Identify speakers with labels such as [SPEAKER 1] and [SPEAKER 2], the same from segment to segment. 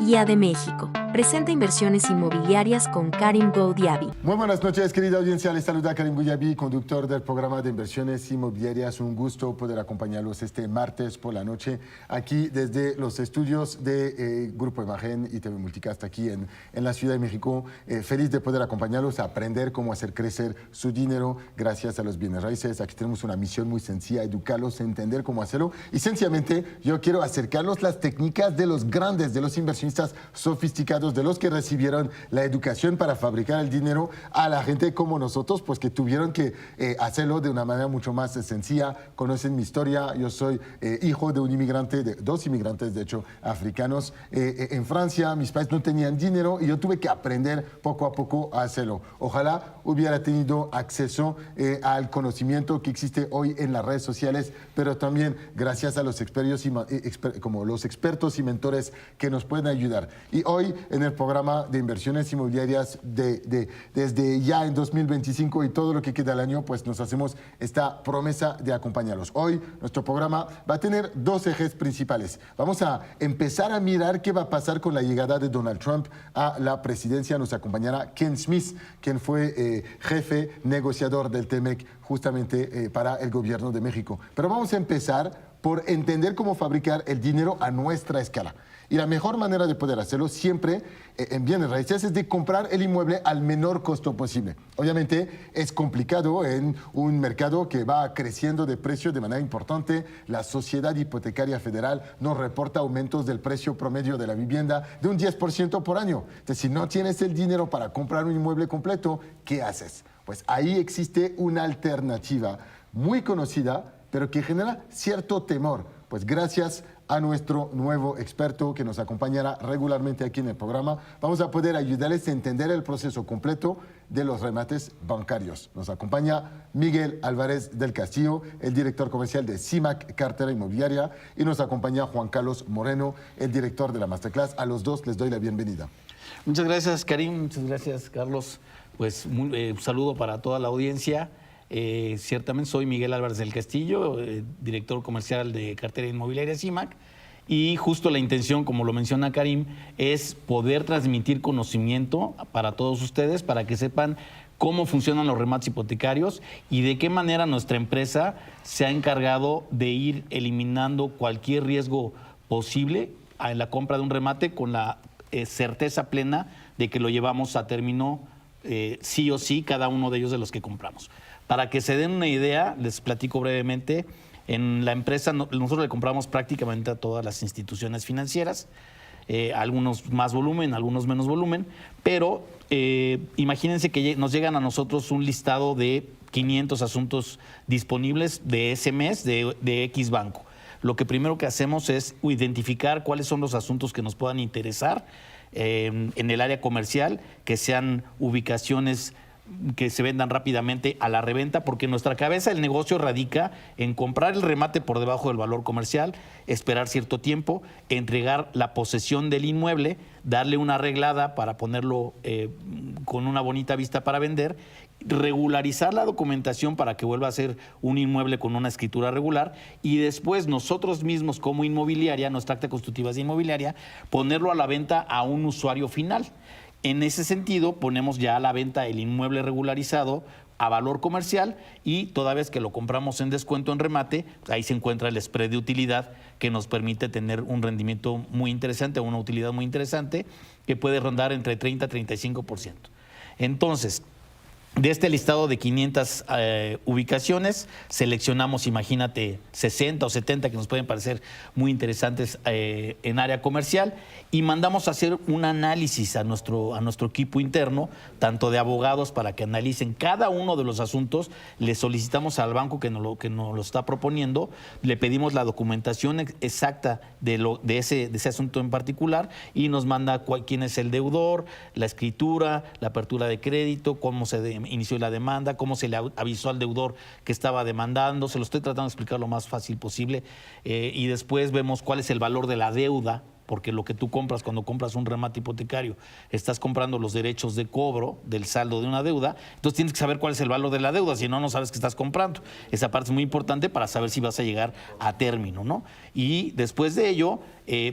[SPEAKER 1] IA de México. Presenta inversiones inmobiliarias con Karim Goudiaby.
[SPEAKER 2] Muy buenas noches, querida audiencia. Les saluda Karim Goudiaby, conductor del programa de inversiones inmobiliarias. Un gusto poder acompañarlos este martes por la noche aquí desde los estudios de Grupo Imagen y TV Multicast aquí en la Ciudad de México. Feliz de poder acompañarlos a aprender cómo hacer crecer su dinero gracias a los bienes raíces. Aquí tenemos una misión muy sencilla, educarlos a entender cómo hacerlo. Y sencillamente yo quiero acercarlos las técnicas de los grandes, de los inversionistas sofisticados, de los que recibieron la educación para fabricar el dinero, a la gente como nosotros, pues que tuvieron que hacerlo de una manera mucho más sencilla. Conocen mi historia. Yo soy hijo de un inmigrante, de dos inmigrantes, de hecho, africanos. En Francia, mis padres no tenían dinero y yo tuve que aprender poco a poco a hacerlo. Ojalá hubiera tenido acceso al conocimiento que existe hoy en las redes sociales, pero también gracias a los como los expertos y mentores que nos pueden ayudar. Y hoy en el programa de inversiones inmobiliarias desde ya en 2025 y todo lo que queda del año, pues nos hacemos esta promesa de acompañarlos. Hoy nuestro programa va a tener dos ejes principales. Vamos a empezar a mirar qué va a pasar con la llegada de Donald Trump a la presidencia. Nos acompañará Ken Smith, quien fue jefe negociador del TEMEC justamente para el gobierno de México. Pero vamos a empezar por entender cómo fabricar el dinero a nuestra escala. Y la mejor manera de poder hacerlo siempre en bienes raíces es de comprar el inmueble al menor costo posible. Obviamente es complicado en un mercado que va creciendo de precio de manera importante. La Sociedad Hipotecaria Federal nos reporta aumentos del precio promedio de la vivienda de un 10% por año. Entonces, si no tienes el dinero para comprar un inmueble completo, ¿qué haces? Pues ahí existe una alternativa muy conocida, pero que genera cierto temor. Pues gracias a nuestro nuevo experto que nos acompañará regularmente aquí en el programa, vamos a poder ayudarles a entender el proceso completo de los remates bancarios. Nos acompaña Miguel Álvarez del Castillo, el director comercial de CIMAC Cartera Inmobiliaria, y nos acompaña Juan Carlos Moreno, el director de la Masterclass. A los dos les doy la bienvenida.
[SPEAKER 3] Muchas gracias, Karim. Muchas gracias, Carlos. Pues un saludo para toda la audiencia. Ciertamente soy Miguel Álvarez del Castillo, director comercial de Cartera Inmobiliaria CIMAC, y justo la intención, como lo menciona Karim, es poder transmitir conocimiento para todos ustedes, para que sepan cómo funcionan los remates hipotecarios y de qué manera nuestra empresa se ha encargado de ir eliminando cualquier riesgo posible en la compra de un remate con la certeza plena de que lo llevamos a término sí o sí cada uno de ellos de los que compramos. Para que se den una idea, les platico brevemente, en la empresa nosotros le compramos prácticamente a todas las instituciones financieras, algunos más volumen, algunos menos volumen, pero imagínense que nos llegan a nosotros un listado de 500 asuntos disponibles de ese mes de X banco. Lo que primero que hacemos es identificar cuáles son los asuntos que nos puedan interesar en el área comercial, que sean ubicaciones que se vendan rápidamente a la reventa, porque en nuestra cabeza el negocio radica en comprar el remate por debajo del valor comercial, esperar cierto tiempo, entregar la posesión del inmueble, darle una arreglada para ponerlo con una bonita vista para vender, regularizar la documentación para que vuelva a ser un inmueble con una escritura regular y después nosotros mismos como inmobiliaria, nuestra acta constitutiva de inmobiliaria, ponerlo a la venta a un usuario final. En ese sentido, ponemos ya a la venta el inmueble regularizado a valor comercial y toda vez que lo compramos en descuento en remate, ahí se encuentra el spread de utilidad que nos permite tener un rendimiento muy interesante, una utilidad muy interesante que puede rondar entre 30 y 35%. Entonces, de este listado de 500 ubicaciones, seleccionamos, imagínate, 60 o 70 que nos pueden parecer muy interesantes en área comercial y mandamos a hacer un análisis a nuestro equipo interno, tanto de abogados para que analicen cada uno de los asuntos. Le solicitamos al banco que nos lo está proponiendo, le pedimos la documentación exacta de ese asunto en particular y nos manda quién es el deudor, la escritura, la apertura de crédito, cómo se inició la demanda, cómo se le avisó al deudor que estaba demandando. Se lo estoy tratando de explicar lo más fácil posible y después vemos cuál es el valor de la deuda porque lo que tú compras cuando compras un remate hipotecario, estás comprando los derechos de cobro del saldo de una deuda, entonces tienes que saber cuál es el valor de la deuda, si no, no sabes qué estás comprando. Esa parte es muy importante para saber si vas a llegar a término, ¿no? Y después de ello,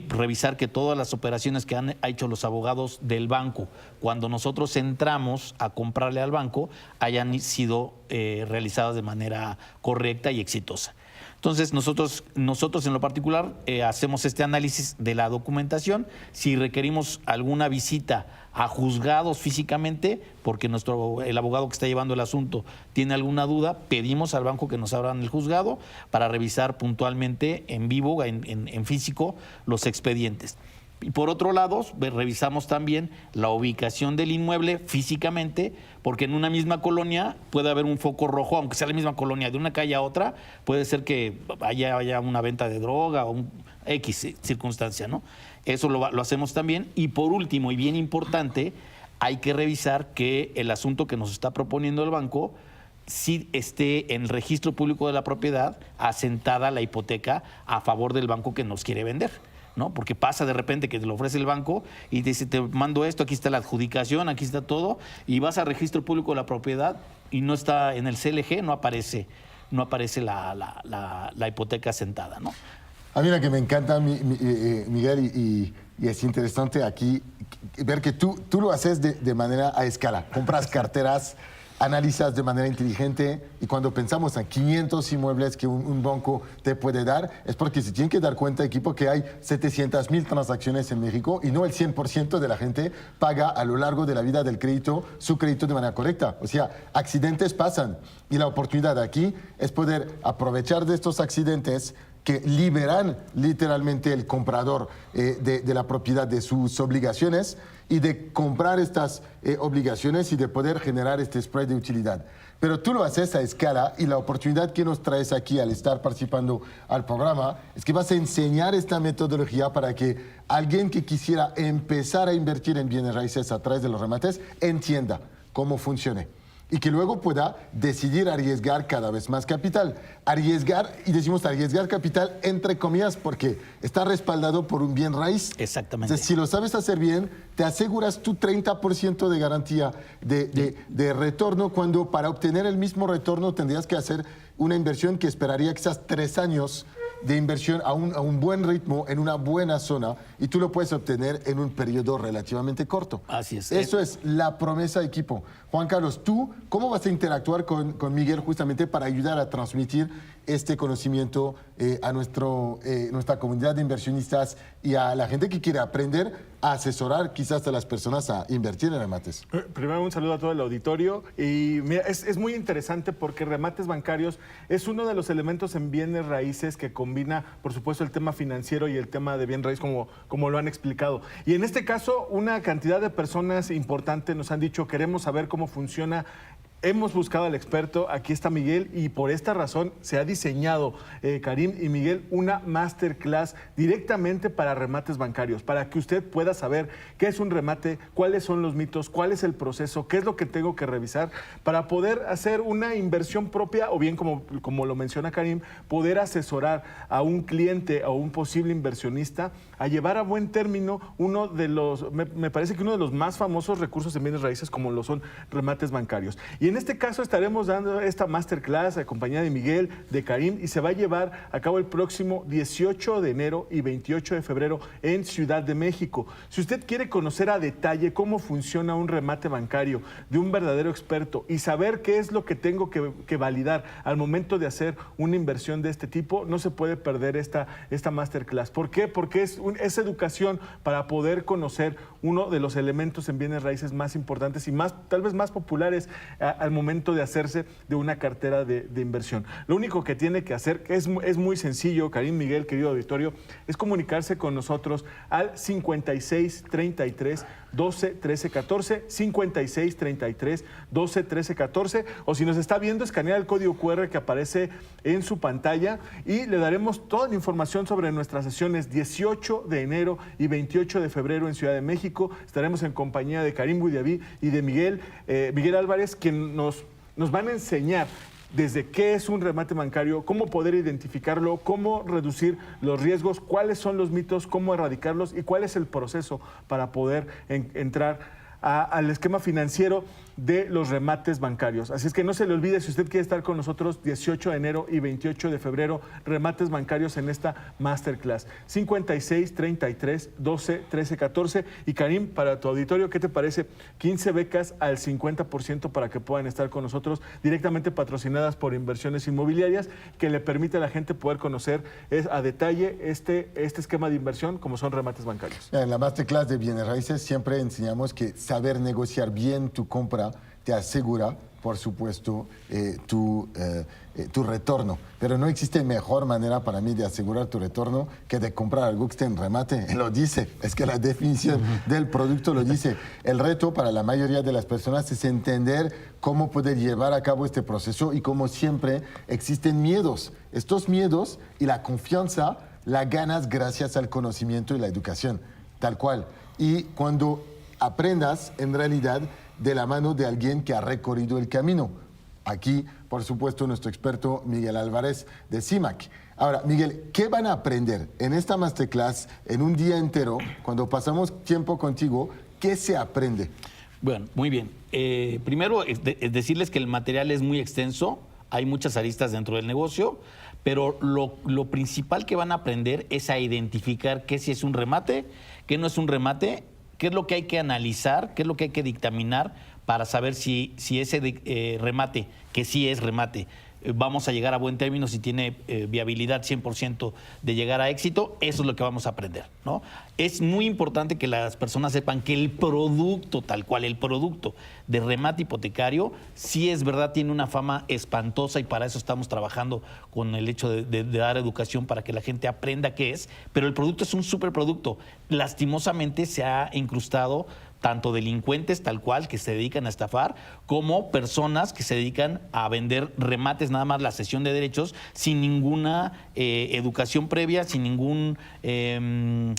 [SPEAKER 3] revisar que todas las operaciones que han hecho los abogados del banco, cuando nosotros entramos a comprarle al banco, hayan sido realizadas de manera correcta y exitosa. Entonces, nosotros en lo particular hacemos este análisis de la documentación. Si requerimos alguna visita a juzgados físicamente, porque el abogado que está llevando el asunto tiene alguna duda, pedimos al banco que nos abran el juzgado para revisar puntualmente en vivo, en físico, los expedientes. Y por otro lado, revisamos también la ubicación del inmueble físicamente, porque en una misma colonia puede haber un foco rojo, aunque sea la misma colonia, de una calle a otra, puede ser que haya una venta de droga o un X circunstancia, ¿no? Eso lo hacemos también. Y por último, y bien importante, hay que revisar que el asunto que nos está proponiendo el banco sí esté en el registro público de la propiedad asentada la hipoteca a favor del banco que nos quiere vender, ¿no? Porque pasa de repente que te lo ofrece el banco y te dice, te mando esto, aquí está la adjudicación, aquí está todo, y vas al registro público de la propiedad y no está en el CLG, no aparece la hipoteca asentada, ¿no?
[SPEAKER 2] A mí lo que me encanta, Miguel, y es interesante aquí ver que tú lo haces de manera a escala. Compras carteras, analizas de manera inteligente, y cuando pensamos en 500 inmuebles que un banco te puede dar, es porque se tienen que dar cuenta, equipo, que hay 700,000 transacciones en México y no el 100% de la gente paga a lo largo de la vida del crédito su crédito de manera correcta. O sea, accidentes pasan, y la oportunidad aquí es poder aprovechar de estos accidentes que liberan literalmente el comprador de la propiedad de sus obligaciones, y de comprar estas obligaciones y de poder generar este spread de utilidad. Pero tú lo haces a escala, y la oportunidad que nos traes aquí al estar participando al programa es que vas a enseñar esta metodología para que alguien que quisiera empezar a invertir en bienes raíces a través de los remates entienda cómo funciona, y que luego pueda decidir arriesgar cada vez más capital. Arriesgar, y decimos arriesgar capital entre comillas, porque está respaldado por un bien raíz.
[SPEAKER 3] Exactamente.
[SPEAKER 2] Entonces, si lo sabes hacer bien, te aseguras tu 30% de garantía de retorno, cuando para obtener el mismo retorno tendrías que hacer una inversión que esperaría quizás 3 años de inversión a un buen ritmo, en una buena zona, y tú lo puedes obtener en un periodo relativamente corto.
[SPEAKER 3] Así es.
[SPEAKER 2] Eso es la promesa, equipo. Juan Carlos, ¿tú cómo vas a interactuar con Miguel justamente para ayudar a transmitir este conocimiento a nuestra comunidad de inversionistas y a la gente que quiere aprender a asesorar quizás a las personas a invertir en remates?
[SPEAKER 4] Primero, un saludo a todo el auditorio. Y mira, es muy interesante porque remates bancarios es uno de los elementos en bienes raíces que combina, por supuesto, el tema financiero y el tema de bien raíz, como lo han explicado. Y en este caso, una cantidad de personas importantes nos han dicho, queremos saber cómo funciona. Hemos buscado al experto, aquí está Miguel, y por esta razón se ha diseñado, Karim y Miguel, una masterclass directamente para remates bancarios, para que usted pueda saber qué es un remate, cuáles son los mitos, cuál es el proceso, qué es lo que tengo que revisar para poder hacer una inversión propia, o bien, como lo menciona Karim, poder asesorar a un cliente o un posible inversionista a llevar a buen término me parece que uno de los más famosos recursos en bienes raíces, como lo son remates bancarios. Y en este caso estaremos dando esta masterclass acompañada de Miguel, de Karim, y se va a llevar a cabo el próximo 18 de enero y 28 de febrero en Ciudad de México. Si usted quiere conocer a detalle cómo funciona un remate bancario de un verdadero experto y saber qué es lo que tengo que validar al momento de hacer una inversión de este tipo, no se puede perder esta masterclass. ¿Por qué? Porque es educación para poder conocer uno de los elementos en bienes raíces más importantes y tal vez más populares al momento de hacerse de una cartera de inversión. Lo único que tiene que hacer, que es muy sencillo, Karim, Miguel, querido auditorio, es comunicarse con nosotros al 56 33 12 13 14, 56 33 12 13 14, o si nos está viendo, escanea el código QR que aparece en su pantalla y le daremos toda la información sobre nuestras sesiones 18 de enero y 28 de febrero en Ciudad de México. Estaremos en compañía de Karim Goudiaby y de Miguel Álvarez, quien nos van a enseñar desde qué es un remate bancario, cómo poder identificarlo, cómo reducir los riesgos, cuáles son los mitos, cómo erradicarlos y cuál es el proceso para poder entrar al esquema financiero de los remates bancarios. Así es que no se le olvide, si usted quiere estar con nosotros 18 de enero y 28 de febrero, remates bancarios en esta masterclass. 56 33 12 13 14. Y Karim, para tu auditorio, ¿qué te parece? 15 becas al 50% para que puedan estar con nosotros, directamente patrocinadas por Inversiones Inmobiliarias, que le permite a la gente poder conocer a detalle este esquema de inversión como son remates bancarios.
[SPEAKER 2] En la masterclass de bienes raíces siempre enseñamos que saber negociar bien tu compra te asegura, por supuesto, tu retorno. Pero no existe mejor manera para mí de asegurar tu retorno que de comprar algo que esté en remate. Lo dice, es que la definición del producto lo dice. El reto para la mayoría de las personas es entender cómo poder llevar a cabo este proceso y como siempre existen miedos. Estos miedos y la confianza la ganas gracias al conocimiento y la educación, tal cual. Y cuando aprendas en realidad de la mano de alguien que ha recorrido el camino. Aquí, por supuesto, nuestro experto Miguel Álvarez de CIMAC. Ahora, Miguel, ¿qué van a aprender en esta masterclass en un día entero? Cuando pasamos tiempo contigo, ¿qué se aprende?
[SPEAKER 3] Bueno, muy bien. Primero, es decirles que el material es muy extenso, hay muchas aristas dentro del negocio, pero lo principal que van a aprender es a identificar qué sí es un remate, qué no es un remate, qué es lo que hay que analizar, qué es lo que hay que dictaminar para saber si ese remate, que sí es remate, vamos a llegar a buen término, si tiene viabilidad 100% de llegar a éxito. Eso es lo que vamos a aprender, ¿no? Es muy importante que las personas sepan que el producto, tal cual, el producto de remate hipotecario, sí es verdad, tiene una fama espantosa y para eso estamos trabajando con el hecho de dar educación para que la gente aprenda qué es, pero el producto es un superproducto. Lastimosamente se ha incrustado tanto delincuentes tal cual que se dedican a estafar, como personas que se dedican a vender remates, nada más la cesión de derechos, sin ninguna educación previa, sin ningún sin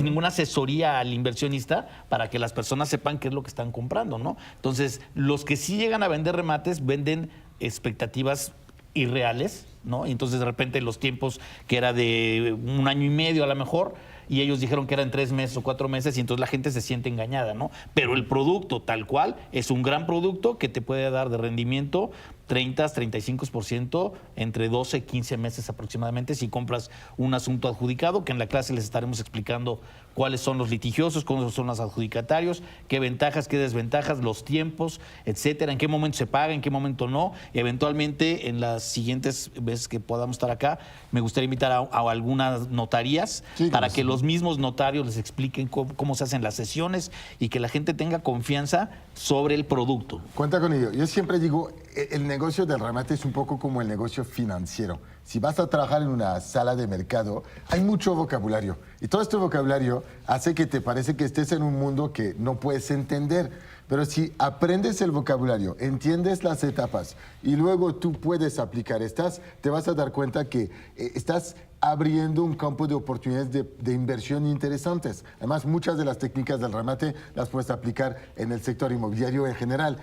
[SPEAKER 3] ninguna asesoría al inversionista para que las personas sepan qué es lo que están comprando, ¿no? Entonces, los que sí llegan a vender remates venden expectativas irreales, ¿no? Y entonces de repente los tiempos que era de 1 año y medio a lo mejor, y ellos dijeron que eran 3 meses o 4 meses y entonces la gente se siente engañada, ¿no? Pero el producto tal cual es un gran producto que te puede dar de rendimiento 30-35% entre 12 y 15 meses aproximadamente si compras un asunto adjudicado, que en la clase les estaremos explicando cuáles son los litigiosos, cuáles son los adjudicatarios, qué ventajas, qué desventajas, los tiempos, etcétera, en qué momento se paga, en qué momento no. Eventualmente, en las siguientes veces que podamos estar acá, me gustaría invitar a algunas notarías para que los mismos notarios les expliquen cómo se hacen las sesiones y que la gente tenga confianza sobre el producto.
[SPEAKER 2] Cuenta con ello. Yo siempre digo, el negocio del remate es un poco como el negocio financiero. Si vas a trabajar en una sala de mercado, hay mucho vocabulario. Y todo este vocabulario hace que te parece que estés en un mundo que no puedes entender. Pero si aprendes el vocabulario, entiendes las etapas y luego tú puedes aplicar estas, te vas a dar cuenta que estás abriendo un campo de oportunidades de inversión interesantes. Además, muchas de las técnicas del remate las puedes aplicar en el sector inmobiliario en general,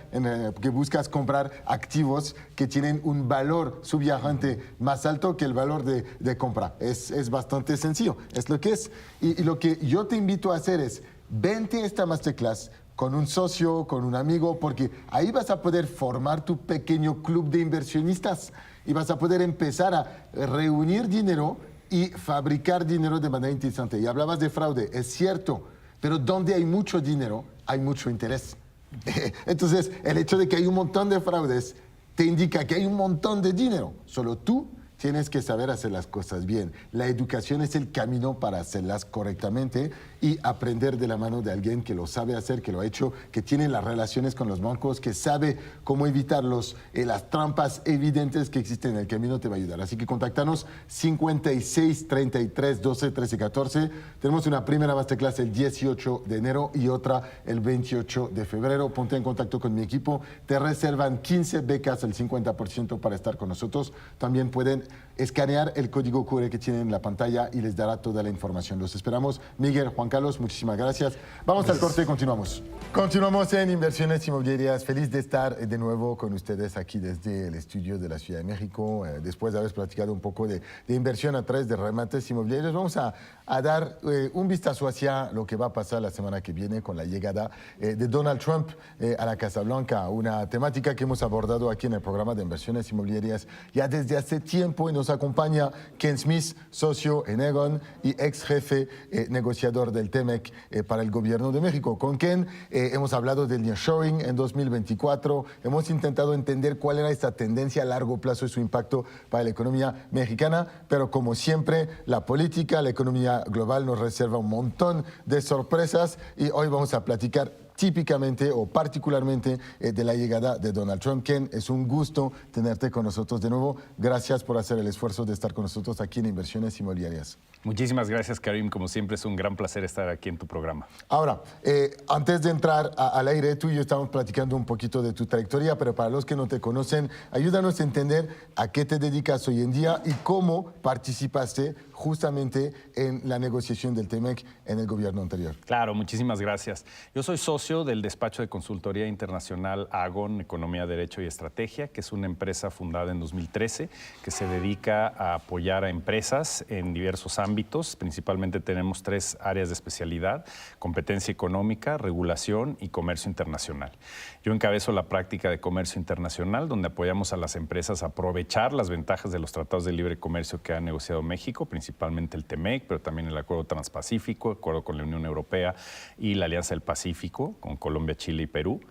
[SPEAKER 2] que buscas comprar activos que tienen un valor subyacente más alto que el valor de compra. Es bastante sencillo, es lo que es. Y lo que yo te invito a hacer es, vente a esta masterclass con un socio, con un amigo, porque ahí vas a poder formar tu pequeño club de inversionistas y vas a poder empezar a reunir dinero y fabricar dinero de manera interesante. Y hablabas de fraude, es cierto, pero donde hay mucho dinero, hay mucho interés. Entonces, el hecho de que hay un montón de fraudes te indica que hay un montón de dinero. Solo tú tienes que saber hacer las cosas bien. La educación es el camino para hacerlas correctamente y aprender de la mano de alguien que lo sabe hacer, que lo ha hecho, que tiene las relaciones con los bancos, que sabe cómo evitar las trampas evidentes que existen en el camino, te va a ayudar. Así que contáctanos 56 33 12 13 14. Tenemos una primera masterclass el 18 de enero y otra el 28 de febrero. Ponte en contacto con mi equipo. Te reservan 15 becas, el 50% para estar con nosotros. También pueden escanear el código QR que tienen en la pantalla y les dará toda la información. Los esperamos. Miguel, Juan Carlos, muchísimas gracias. Vamos al corte y continuamos. Continuamos en Inversiones Inmobiliarias. Feliz de estar de nuevo con ustedes aquí desde el estudio de la Ciudad de México. Después de haber platicado un poco de inversión a través de remates inmobiliarios, vamos a dar un vistazo hacia lo que va a pasar la semana que viene con la llegada de Donald Trump a la Casa Blanca, una temática que hemos abordado aquí en el programa de Inversiones Inmobiliarias ya desde hace tiempo, y nos acompaña Ken Smith, socio en Egon y ex jefe negociador del TEMEC para el gobierno de México. Con Ken hemos hablado del nearshoring en 2024, hemos intentado entender cuál era esta tendencia a largo plazo y su impacto para la economía mexicana, pero como siempre, la política, la economía global nos reserva un montón de sorpresas, y hoy vamos a platicar típicamente o particularmente de la llegada de Donald Trump. Ken, es un gusto tenerte con nosotros de nuevo. Gracias por hacer el esfuerzo de estar con nosotros aquí en Inversiones Inmobiliarias.
[SPEAKER 5] Muchísimas gracias, Karim. Como siempre, es un gran placer estar aquí en tu programa.
[SPEAKER 2] Ahora, antes de entrar al aire, tú y yo estamos platicando un poquito de tu trayectoria, pero para los que no te conocen, ayúdanos a entender a qué te dedicas hoy en día y cómo participaste justamente en la negociación del TEMEC en el gobierno anterior.
[SPEAKER 5] Claro, muchísimas gracias. Yo soy socio del despacho de consultoría internacional Agon, Economía, Derecho y Estrategia, que es una empresa fundada en 2013 que se dedica a apoyar a empresas en diversos ámbitos. Principalmente tenemos 3 áreas de especialidad: competencia económica, regulación y comercio internacional. Yo encabezo la práctica de comercio internacional, donde apoyamos a las empresas a aprovechar las ventajas de los tratados de libre comercio que ha negociado México, principalmente el TEMEC, pero también el Acuerdo Transpacífico, acuerdo con la Unión Europea y la Alianza del Pacífico, con Colombia, Chile y Perú.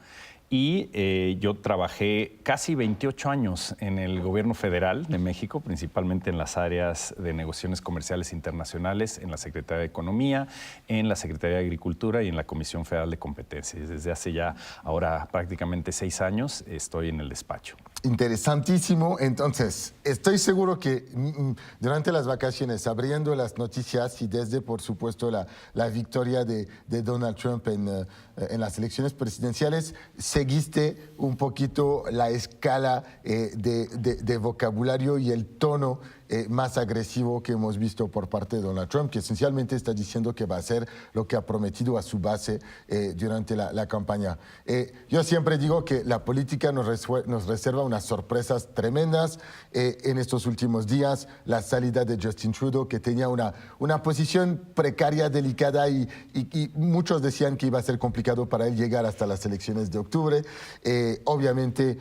[SPEAKER 5] Y yo trabajé casi 28 años en el gobierno federal de México, principalmente en las áreas de negociaciones comerciales internacionales, en la Secretaría de Economía, en la Secretaría de Agricultura y en la Comisión Federal de Competencia. Desde hace ya ahora prácticamente 6 años estoy en el despacho.
[SPEAKER 2] Interesantísimo. Entonces, estoy seguro que durante las vacaciones, abriendo las noticias y desde, por supuesto, la victoria de Donald Trump en las elecciones presidenciales, seguiste un poquito la escala de vocabulario y el tono más agresivo que hemos visto por parte de Donald Trump, que esencialmente está diciendo que va a hacer lo que ha prometido a su base durante la campaña. Yo siempre digo que la política nos reserva unas sorpresas tremendas. En estos últimos días, la salida de Justin Trudeau, que tenía una posición precaria, delicada, y muchos decían que iba a ser complicado para él llegar hasta las elecciones de octubre. Obviamente,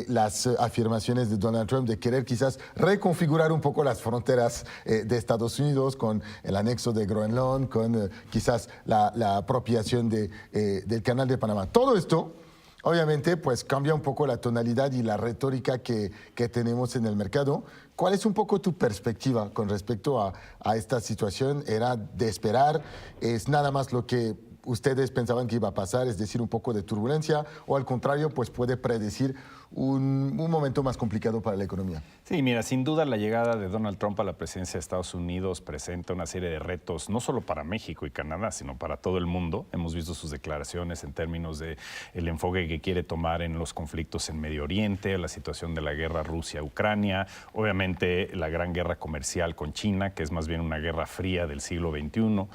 [SPEAKER 2] las afirmaciones de Donald Trump de querer quizás reconfigurar un poco las fronteras de Estados Unidos con el anexo de Groenland, con quizás la apropiación del Canal de Panamá. Todo esto, obviamente, pues cambia un poco la tonalidad y la retórica que tenemos en el mercado. ¿Cuál es un poco tu perspectiva con respecto a esta situación? ¿Era de esperar? ¿Es nada más lo que ustedes pensaban que iba a pasar, es decir, un poco de turbulencia, o al contrario, pues puede predecir un momento más complicado para la economía?
[SPEAKER 5] Sí, mira, sin duda la llegada de Donald Trump a la presidencia de Estados Unidos presenta una serie de retos, no solo para México y Canadá, sino para todo el mundo. Hemos visto sus declaraciones en términos de el enfoque que quiere tomar en los conflictos en Medio Oriente, la situación de la guerra Rusia-Ucrania, obviamente la gran guerra comercial con China, que es más bien una guerra fría del siglo XXI.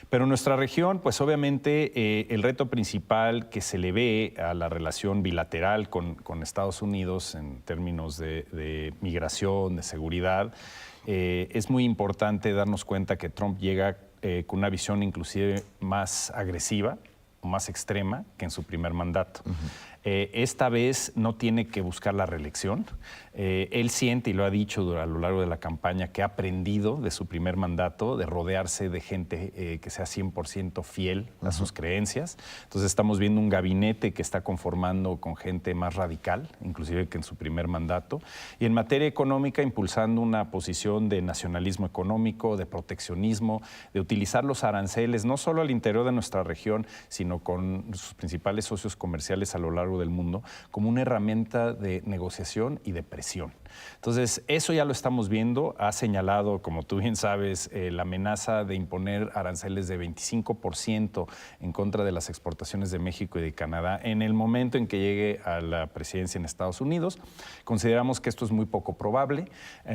[SPEAKER 5] Pero en nuestra región, pues obviamente el reto principal que se le ve a la relación bilateral con Estados Unidos en términos de migración, de seguridad, es muy importante darnos cuenta que Trump llega con una visión inclusive más agresiva o más extrema que en su primer mandato. Esta vez no tiene que buscar la reelección. Él siente, y lo ha dicho a lo largo de la campaña, que ha aprendido de su primer mandato de rodearse de gente que sea 100% fiel a sus creencias. Entonces estamos viendo un gabinete que está conformando con gente más radical, inclusive que en su primer mandato. Y en materia económica, impulsando una posición de nacionalismo económico, de proteccionismo, de utilizar los aranceles no solo al interior de nuestra región, sino con sus principales socios comerciales a lo largo largo del mundo, como una herramienta de negociación y de presión. Entonces, eso ya lo estamos viendo. Ha señalado, como tú bien sabes, la amenaza de imponer aranceles de 25% en contra de las exportaciones de México y de Canadá en el momento en que llegue a la presidencia en Estados Unidos. Consideramos que esto es muy poco probable.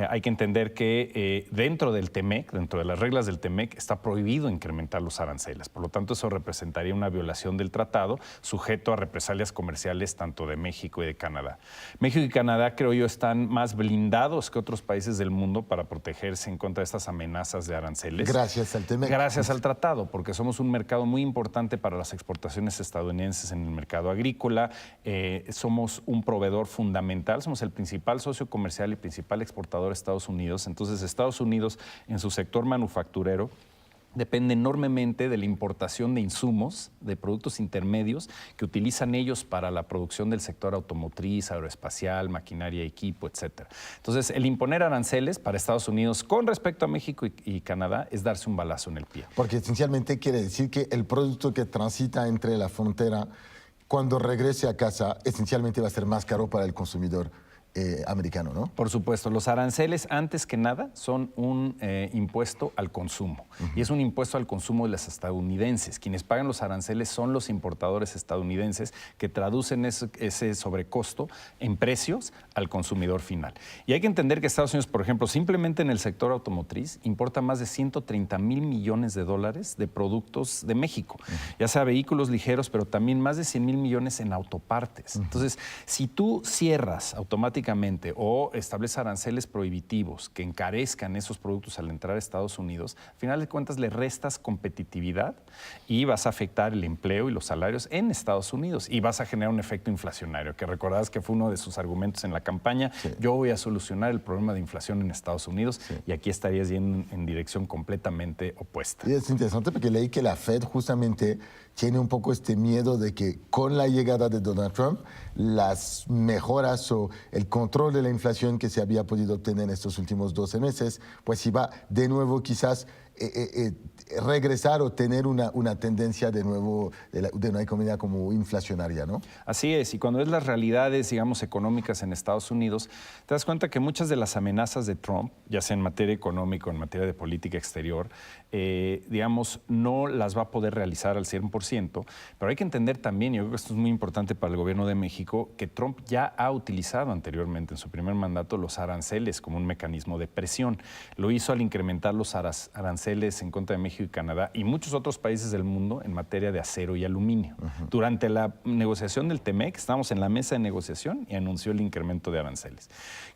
[SPEAKER 5] Hay que entender que dentro del TEMEC, dentro de las reglas del TEMEC, está prohibido incrementar los aranceles. Por lo tanto, eso representaría una violación del tratado, sujeto a represalias comerciales tanto de México y de Canadá. México y Canadá, creo yo, están más blindados que otros países del mundo para protegerse en contra de estas amenazas de aranceles.
[SPEAKER 2] Gracias al TEMEC.
[SPEAKER 5] Gracias al tratado, porque somos un mercado muy importante para las exportaciones estadounidenses en el mercado agrícola. Somos un proveedor fundamental, somos el principal socio comercial y principal exportador de Estados Unidos. Entonces, Estados Unidos, en su sector manufacturero, depende enormemente de la importación de insumos, de productos intermedios que utilizan ellos para la producción del sector automotriz, aeroespacial, maquinaria, equipo, etc. Entonces, el imponer aranceles para Estados Unidos con respecto a México y Canadá es darse un balazo en el pie.
[SPEAKER 2] Porque esencialmente quiere decir que el producto que transita entre la frontera, cuando regrese a casa, esencialmente va a ser más caro para el consumidor americano, ¿no?
[SPEAKER 5] Por supuesto, los aranceles, antes que nada, son un impuesto al consumo. Y es un impuesto al consumo de los estadounidenses. Quienes pagan los aranceles son los importadores estadounidenses que traducen ese sobrecosto en precios al consumidor final. Y hay que entender que Estados Unidos, por ejemplo, simplemente en el sector automotriz, importa más de 130,000 millones de dólares de productos de México. Ya sea vehículos ligeros, pero también más de 100,000 millones en autopartes. Entonces, si tú cierras automáticamente o establece aranceles prohibitivos que encarezcan esos productos al entrar a Estados Unidos, al final de cuentas le restas competitividad y vas a afectar el empleo y los salarios en Estados Unidos y vas a generar un efecto inflacionario, que recordás que fue uno de sus argumentos en la campaña. Sí. Yo voy a solucionar el problema de inflación en Estados Unidos, sí, y aquí estarías yendo en dirección completamente opuesta.
[SPEAKER 2] Y es interesante porque leí que la Fed justamente tiene un poco este miedo de que con la llegada de Donald Trump, las mejoras o el control de la inflación que se había podido obtener en estos últimos 12 meses, pues iba de nuevo quizás regresar o tener una tendencia de nuevo de una economía como inflacionaria, ¿no?
[SPEAKER 5] Así es, y cuando ves las realidades, digamos, económicas en Estados Unidos, te das cuenta que muchas de las amenazas de Trump, ya sea en materia económica o en materia de política exterior, digamos, no las va a poder realizar al 100%, pero hay que entender también, y yo creo que esto es muy importante para el gobierno de México, que Trump ya ha utilizado anteriormente en su primer mandato los aranceles como un mecanismo de presión. Lo hizo al incrementar los aranceles en contra de México y Canadá y muchos otros países del mundo en materia de acero y aluminio. Durante la negociación del TEMEC, estábamos en la mesa de negociación y anunció el incremento de aranceles.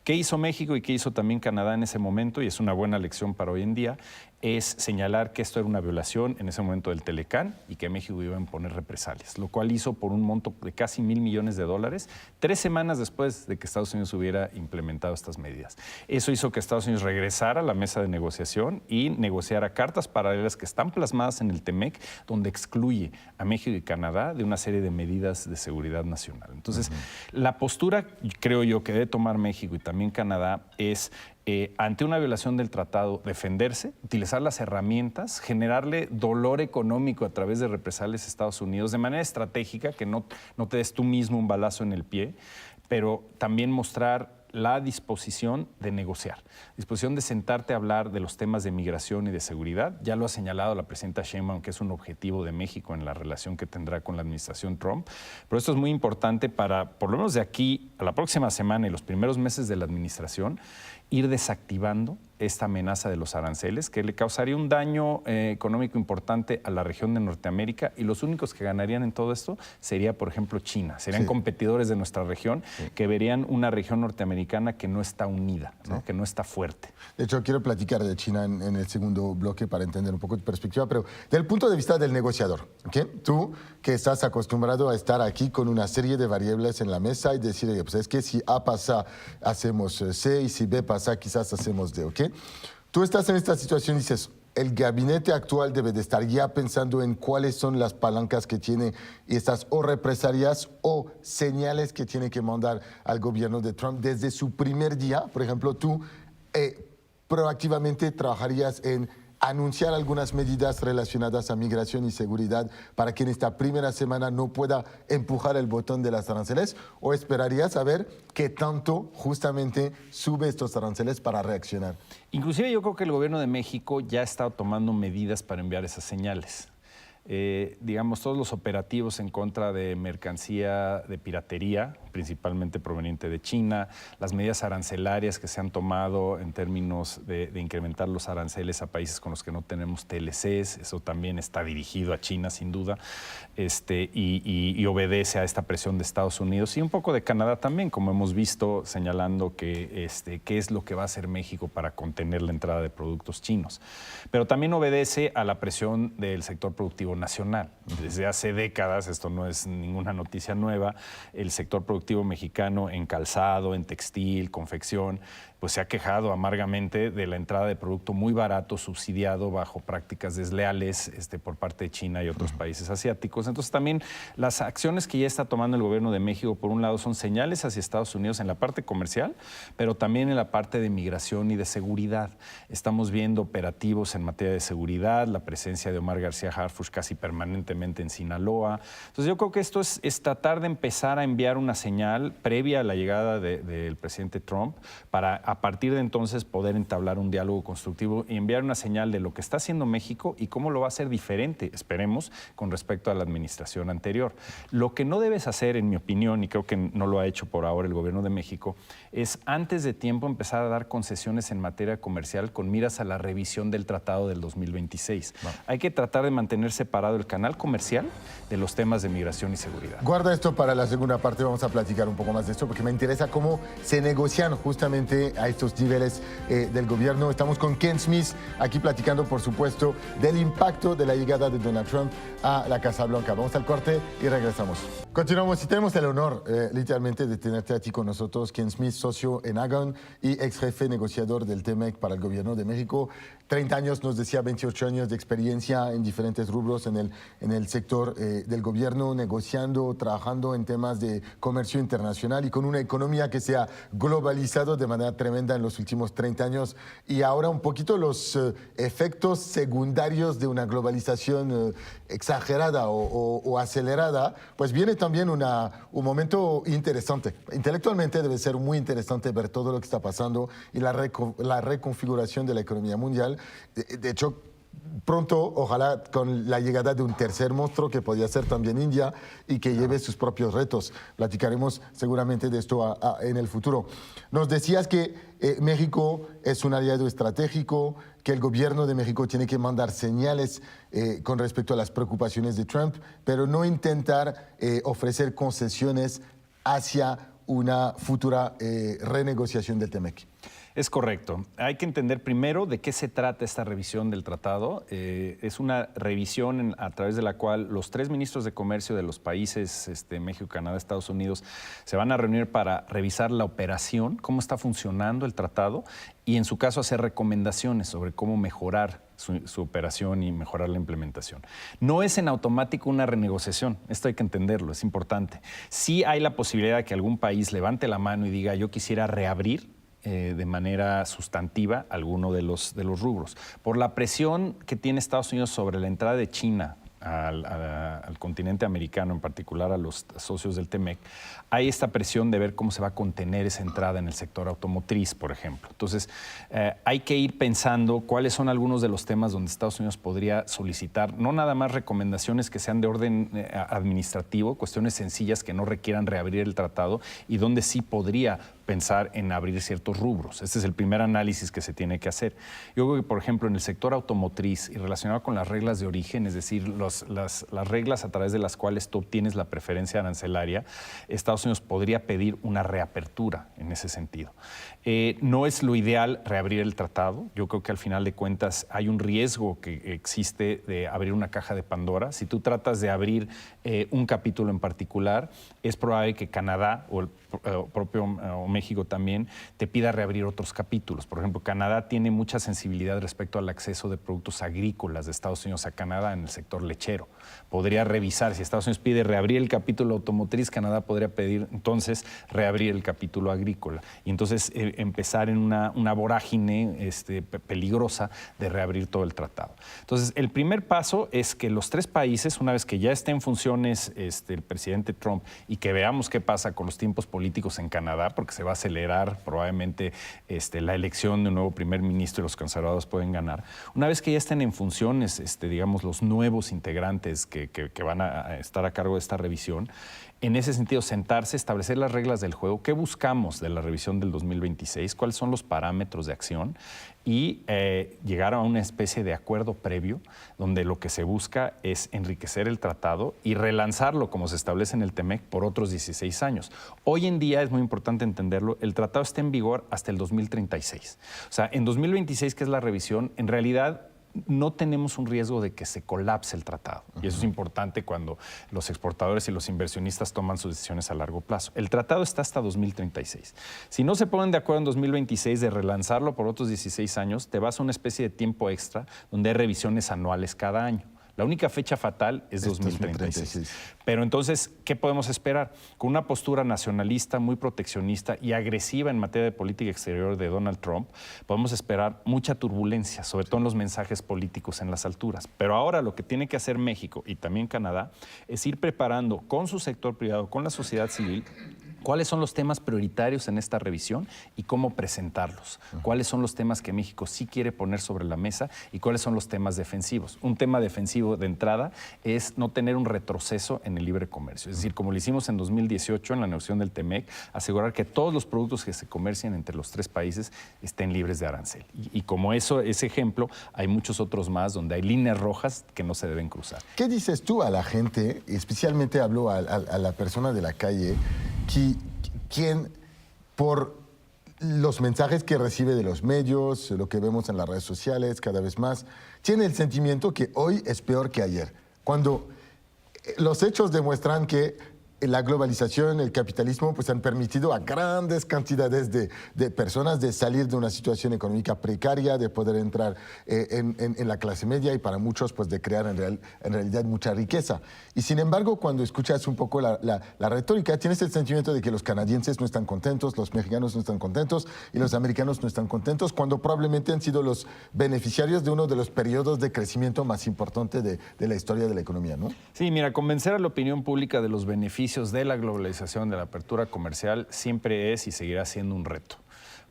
[SPEAKER 5] ¿Qué hizo México y qué hizo también Canadá en ese momento? Y es una buena lección para hoy en día, es señalar que esto era una violación en ese momento del Telecán y que México iba a imponer represalias, lo cual hizo por un monto de casi $1,000 millones, 3 semanas después de que Estados Unidos hubiera implementado estas medidas. Eso hizo que Estados Unidos regresara a la mesa de negociación y negociara cartas paralelas que están plasmadas en el TEMEC, donde excluye a México y Canadá de una serie de medidas de seguridad nacional. Entonces, la postura, creo yo, que debe tomar México y también Canadá es, ante una violación del tratado, defenderse, utilizar las herramientas, generarle dolor económico a través de represalias a Estados Unidos de manera estratégica, que no te des tú mismo un balazo en el pie, pero también mostrar la disposición de negociar, disposición de sentarte a hablar de los temas de migración y de seguridad. Ya lo ha señalado la presidenta Sheinbaum, que es un objetivo de México en la relación que tendrá con la administración Trump. Pero esto es muy importante para, por lo menos de aquí a la próxima semana y los primeros meses de la administración, ir desactivando esta amenaza de los aranceles, que le causaría un daño económico importante a la región de Norteamérica, y los únicos que ganarían en todo esto sería, por ejemplo, China. Serían competidores de nuestra región, que verían una región norteamericana que no está unida, ¿no? Que no está fuerte.
[SPEAKER 2] De hecho, quiero platicar de China en el segundo bloque para entender un poco tu perspectiva, pero desde el punto de vista del negociador, ¿okay? Tú que estás acostumbrado a estar aquí con una serie de variables en la mesa y decir, pues es que si A pasa, hacemos C, y si B pasa, quizás hacemos D, ¿ok? Tú estás en esta situación y dices, el gabinete actual debe de estar ya pensando en cuáles son las palancas que tiene estas o represalias o señales que tiene que mandar al gobierno de Trump desde su primer día. Por ejemplo, tú proactivamente trabajarías en anunciar algunas medidas relacionadas a migración y seguridad para que en esta primera semana no pueda empujar el botón de las aranceles? ¿O esperarías a ver qué tanto justamente sube estos aranceles para reaccionar?
[SPEAKER 5] Inclusive yo creo que el gobierno de México ya está tomando medidas para enviar esas señales. Digamos, todos los operativos en contra de mercancía de piratería, principalmente proveniente de China, las medidas arancelarias que se han tomado en términos de incrementar los aranceles a países con los que no tenemos TLCs, eso también está dirigido a China, sin duda, y obedece a esta presión de Estados Unidos y un poco de Canadá también, como hemos visto, señalando que qué es lo que va a hacer México para contener la entrada de productos chinos. Pero también obedece a la presión del sector productivo nacional. Desde hace décadas, esto no es ninguna noticia nueva, el sector productivo mexicano en calzado, en textil, confección, pues se ha quejado amargamente de la entrada de producto muy barato, subsidiado bajo prácticas desleales por parte de China y otros países asiáticos. Entonces también las acciones que ya está tomando el gobierno de México, por un lado, son señales hacia Estados Unidos en la parte comercial, pero también en la parte de migración y de seguridad. Estamos viendo operativos en materia de seguridad, la presencia de Omar García Harfuch casi permanentemente en Sinaloa. Entonces yo creo que esto es tratar de empezar a enviar una señal previa a la llegada del presidente Trump para a partir de entonces poder entablar un diálogo constructivo y enviar una señal de lo que está haciendo México y cómo lo va a hacer diferente, esperemos, con respecto a la administración anterior. Lo que no debes hacer, en mi opinión, y creo que no lo ha hecho por ahora el gobierno de México, es antes de tiempo empezar a dar concesiones en materia comercial con miras a la revisión del tratado del 2026. Bueno. Hay que tratar de mantener separado el canal comercial de los temas de migración y seguridad.
[SPEAKER 2] Guarda esto para la segunda parte, vamos a platicar un poco más de esto, porque me interesa cómo se negocian justamente a estos niveles del gobierno. Estamos con Ken Smith aquí platicando, por supuesto, del impacto de la llegada de Donald Trump a la Casa Blanca. Vamos al corte y regresamos. Continuamos y tenemos el honor, literalmente, de tenerte aquí con nosotros, Ken Smith, socio en Agon y ex jefe negociador del TEMEC para el gobierno de México. 30 años, nos decía, 28 años de experiencia en diferentes rubros en el sector del gobierno, negociando, trabajando en temas de comercio internacional y con una economía que se ha globalizado de manera tremenda en los últimos 30 años. Y ahora un poquito los efectos secundarios de una globalización exagerada o acelerada, pues viene también un momento interesante. Intelectualmente debe ser muy interesante ver todo lo que está pasando y la reconfiguración de la economía mundial. De hecho, pronto, ojalá con la llegada de un tercer monstruo que podría ser también India y que lleve sus propios retos. Platicaremos seguramente de esto en el futuro. Nos decías que México es un aliado estratégico, que el gobierno de México tiene que mandar señales con respecto a las preocupaciones de Trump, pero no intentar ofrecer concesiones hacia una futura renegociación del TEMEC.
[SPEAKER 5] Es correcto. Hay que entender primero de qué se trata esta revisión del tratado. Es una revisión a través de la cual los 3 ministros de comercio de los países México, Canadá, Estados Unidos se van a reunir para revisar la operación, cómo está funcionando el tratado y en su caso hacer recomendaciones sobre cómo mejorar su operación y mejorar la implementación. No es en automático una renegociación, esto hay que entenderlo, es importante. Sí hay la posibilidad de que algún país levante la mano y diga yo quisiera reabrir de manera sustantiva alguno de los rubros. Por la presión que tiene Estados Unidos sobre la entrada de China al continente americano, en particular a los socios del TEMEC, hay esta presión de ver cómo se va a contener esa entrada en el sector automotriz, por ejemplo. Entonces, hay que ir pensando cuáles son algunos de los temas donde Estados Unidos podría solicitar, no nada más recomendaciones que sean de orden administrativo, cuestiones sencillas que no requieran reabrir el tratado y donde sí podría pensar en abrir ciertos rubros. Este es el primer análisis que se tiene que hacer. Yo creo que, por ejemplo, en el sector automotriz y relacionado con las reglas de origen, es decir, las reglas a través de las cuales tú obtienes la preferencia arancelaria, Estados Unidos podría pedir una reapertura en ese sentido. No es lo ideal reabrir el tratado. Yo creo que al final de cuentas hay un riesgo que existe de abrir una caja de Pandora. Si tú tratas de abrir un capítulo en particular, es probable que Canadá o el propio México también, te pida reabrir otros capítulos. Por ejemplo, Canadá tiene mucha sensibilidad respecto al acceso de productos agrícolas de Estados Unidos a Canadá en el sector lechero. Podría revisar, si Estados Unidos pide reabrir el capítulo automotriz, Canadá podría pedir entonces reabrir el capítulo agrícola. Y entonces empezar en una vorágine peligrosa de reabrir todo el tratado. Entonces, el primer paso es que los tres países, una vez que ya esté en funciones el presidente Trump y que veamos qué pasa con los tiempos políticos en Canadá, porque se va a acelerar probablemente la elección de un nuevo primer ministro y los conservadores pueden ganar. Una vez que ya estén en funciones, digamos, los nuevos integrantes que van a estar a cargo de esta revisión, en ese sentido, sentarse, establecer las reglas del juego, qué buscamos de la revisión del 2026, cuáles son los parámetros de acción y llegar a una especie de acuerdo previo donde lo que se busca es enriquecer el tratado y relanzarlo como se establece en el TEMEC por otros 16 años. Hoy en día, es muy importante entenderlo, el tratado está en vigor hasta el 2036. O sea, en 2026, que es la revisión, en realidad no tenemos un riesgo de que se colapse el tratado. Y eso es importante cuando los exportadores y los inversionistas toman sus decisiones a largo plazo. El tratado está hasta 2036. Si no se ponen de acuerdo en 2026 de relanzarlo por otros 16 años, te vas a una especie de tiempo extra donde hay revisiones anuales cada año. La única fecha fatal es 2036. Pero entonces, ¿qué podemos esperar? Con una postura nacionalista muy proteccionista y agresiva en materia de política exterior de Donald Trump, podemos esperar mucha turbulencia, sobre todo en los mensajes políticos en las alturas. Pero ahora lo que tiene que hacer México y también Canadá es ir preparando con su sector privado, con la sociedad civil, cuáles son los temas prioritarios en esta revisión y cómo presentarlos. Cuáles son los temas que México sí quiere poner sobre la mesa y cuáles son los temas defensivos. Un tema defensivo de entrada es no tener un retroceso en el libre comercio. Es decir, como lo hicimos en 2018 en la negociación del TEMEC, asegurar que todos los productos que se comercien entre los tres países estén libres de arancel. Y como ese ejemplo, hay muchos otros más donde hay líneas rojas que no se deben cruzar.
[SPEAKER 2] ¿Qué dices tú a la gente, especialmente hablo a la persona de la calle, quien por los mensajes que recibe de los medios, lo que vemos en las redes sociales cada vez más, tiene el sentimiento que hoy es peor que ayer? Cuando los hechos demuestran que la globalización, el capitalismo, pues han permitido a grandes cantidades de personas de salir de una situación económica precaria, de poder entrar en la clase media y para muchos pues de crear en realidad mucha riqueza. Y sin embargo, cuando escuchas un poco la retórica, tienes el sentimiento de que los canadienses no están contentos, los mexicanos no están contentos y los americanos no están contentos, cuando probablemente han sido los beneficiarios de uno de los periodos de crecimiento más importantes de la historia de la economía, ¿no?
[SPEAKER 5] Sí, mira, convencer a la opinión pública de los beneficios de la globalización, de la apertura comercial, siempre es y seguirá siendo un reto.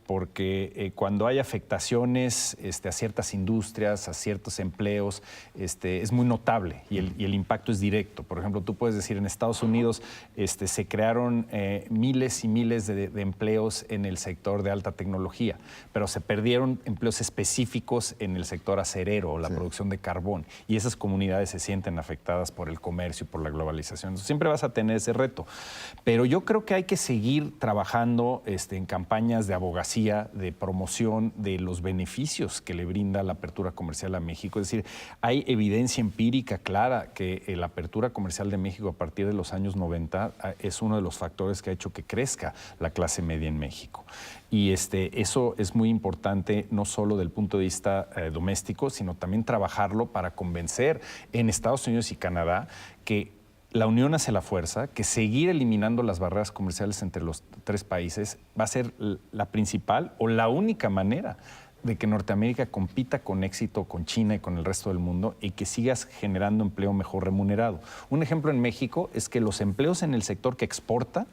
[SPEAKER 5] Porque cuando hay afectaciones a ciertas industrias, a ciertos empleos, es muy notable y el impacto es directo. Por ejemplo, tú puedes decir, en Estados Unidos se crearon miles y miles de empleos en el sector de alta tecnología, pero se perdieron empleos específicos en el sector acerero o la producción de carbón, y esas comunidades se sienten afectadas por el comercio y por la globalización. Entonces, siempre vas a tener ese reto. Pero yo creo que hay que seguir trabajando en campañas de abogacía, de promoción de los beneficios que le brinda la apertura comercial a México. Es decir, hay evidencia empírica clara que la apertura comercial de México a partir de los años 90 es uno de los factores que ha hecho que crezca la clase media en México. Y eso es muy importante, no solo del punto de vista doméstico, sino también trabajarlo para convencer en Estados Unidos y Canadá que la unión hace la fuerza, que seguir eliminando las barreras comerciales entre los tres países va a ser la principal o la única manera de que Norteamérica compita con éxito con China y con el resto del mundo y que sigas generando empleo mejor remunerado. Un ejemplo en México es que los empleos en el sector que exporta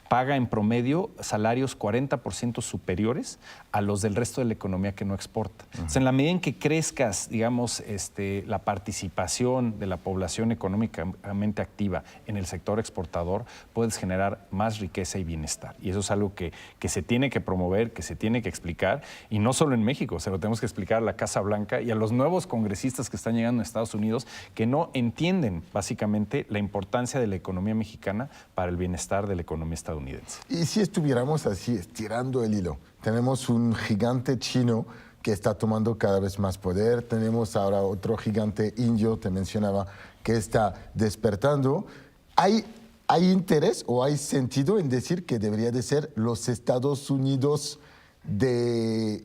[SPEAKER 5] paga en promedio salarios 40% superiores a los del resto de la economía que no exporta. O sea, en la medida en que crezcas, digamos, la participación de la población económicamente activa en el sector exportador, puedes generar más riqueza y bienestar. Y eso es algo que se tiene que promover, que se tiene que explicar, y no solo en México, se lo tenemos que explicar a la Casa Blanca y a los nuevos congresistas que están llegando a Estados Unidos, que no entienden básicamente la importancia de la economía mexicana para el bienestar de la economía estadounidense.
[SPEAKER 2] Y si estuviéramos así, estirando el hilo, tenemos un gigante chino que está tomando cada vez más poder, tenemos ahora otro gigante indio, te mencionaba, que está despertando. ¿Hay ¿hay interés o hay sentido en decir que debería de ser los Estados Unidos de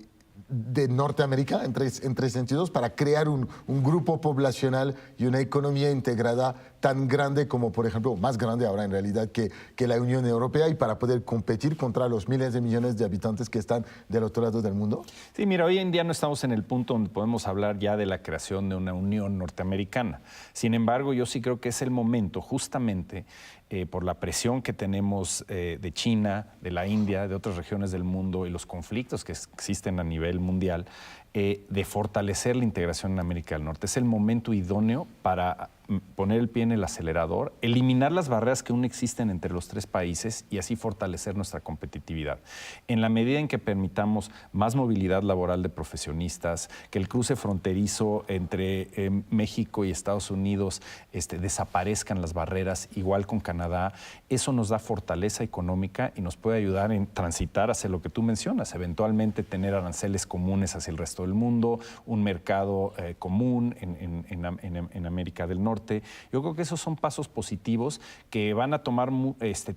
[SPEAKER 2] Norteamérica, en tres sentidos, para crear un grupo poblacional y una economía integrada tan grande como, por ejemplo, más grande ahora en realidad que la Unión Europea, y para poder competir contra los miles de millones de habitantes que están del otro lado del mundo?
[SPEAKER 5] Sí, mira, hoy en día no estamos en el punto donde podemos hablar ya de la creación de una Unión Norteamericana. Sin embargo, yo sí creo que es el momento, justamente, por la presión que tenemos de China, de la India, de otras regiones del mundo y los conflictos que existen a nivel mundial, de fortalecer la integración en América del Norte. Es el momento idóneo para poner el pie en el acelerador, eliminar las barreras que aún existen entre los tres países y así fortalecer nuestra competitividad. En la medida en que permitamos más movilidad laboral de profesionistas, que el cruce fronterizo entre México y Estados Unidos desaparezcan las barreras, igual con Canadá, eso nos da fortaleza económica y nos puede ayudar en transitar hacia lo que tú mencionas, eventualmente tener aranceles comunes hacia el resto del mundo, un mercado común en América del Norte. Yo creo que esos son pasos positivos que van a tomar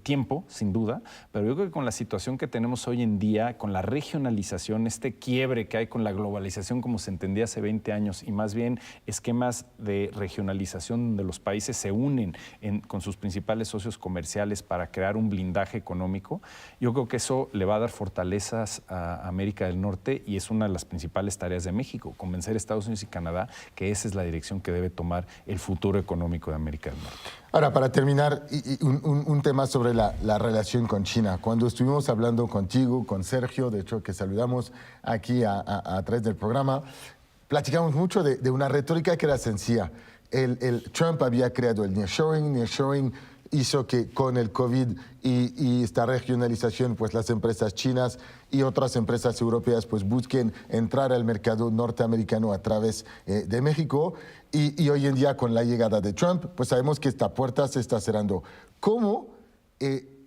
[SPEAKER 5] tiempo, sin duda, pero yo creo que con la situación que tenemos hoy en día, con la regionalización, este quiebre que hay con la globalización como se entendía hace 20 años y más bien esquemas de regionalización donde los países se unen con sus principales socios comerciales para crear un blindaje económico, yo creo que eso le va a dar fortalezas a América del Norte y es una de las principales tareas de México, convencer a Estados Unidos y Canadá que esa es la dirección que debe tomar el futuro económico de América del Norte.
[SPEAKER 2] Ahora, para terminar, un tema sobre la relación con China. Cuando estuvimos hablando contigo, con Sergio, de hecho que saludamos aquí a través del programa, platicamos mucho de una retórica que era sencilla. Trump había creado el nearshoring hizo que con el COVID y esta regionalización, pues las empresas chinas y otras empresas europeas pues busquen entrar al mercado norteamericano a través de México. Y hoy en día, con la llegada de Trump, pues sabemos que esta puerta se está cerrando. ¿Cómo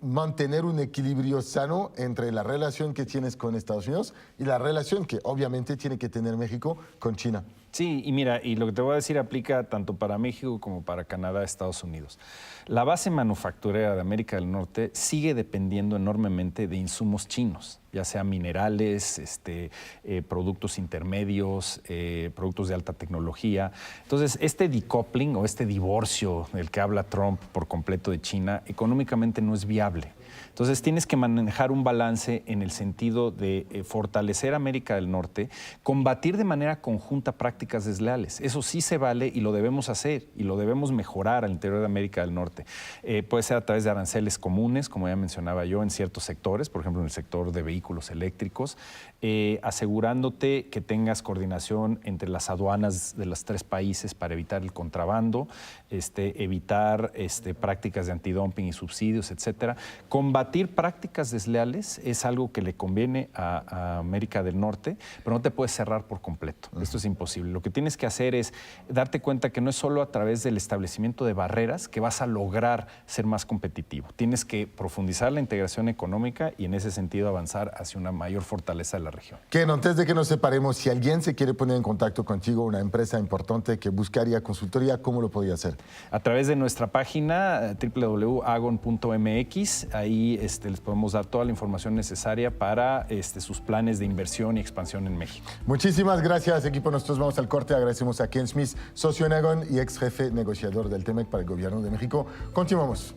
[SPEAKER 2] mantener un equilibrio sano entre la relación que tienes con Estados Unidos y la relación que obviamente tiene que tener México con China?
[SPEAKER 5] Sí, y mira, y lo que te voy a decir aplica tanto para México como para Canadá, Estados Unidos. La base manufacturera de América del Norte sigue dependiendo enormemente de insumos chinos, ya sea minerales, productos intermedios, productos de alta tecnología. Entonces, este decoupling o este divorcio del que habla Trump por completo de China, económicamente no es viable. Entonces, tienes que manejar un balance en el sentido de fortalecer América del Norte, combatir de manera conjunta prácticas desleales. Eso sí se vale y lo debemos hacer y lo debemos mejorar al interior de América del Norte. Puede ser a través de aranceles comunes, como ya mencionaba yo, en ciertos sectores, por ejemplo, en el sector de vehículos eléctricos, asegurándote que tengas coordinación entre las aduanas de los tres países para evitar el contrabando, evitar prácticas de antidumping y subsidios, etcétera. Combatir prácticas desleales es algo que le conviene a América del Norte, pero no te puedes cerrar por completo. Esto es imposible. Lo que tienes que hacer es darte cuenta que no es solo a través del establecimiento de barreras que vas a lograr ser más competitivo. Tienes que profundizar la integración económica y en ese sentido avanzar hacia una mayor fortaleza de la región.
[SPEAKER 2] Ken, antes de que nos separemos, si alguien se quiere poner en contacto contigo, una empresa importante que buscaría consultoría, ¿cómo lo podría hacer?
[SPEAKER 5] A través de nuestra página www.agon.mx, ahí les podemos dar toda la información necesaria para sus planes de inversión y expansión en México.
[SPEAKER 2] Muchísimas gracias, equipo. Nosotros vamos al corte. Agradecemos a Ken Smith, socio en Agon y ex jefe negociador del TEMEC para el Gobierno de México. Continuamos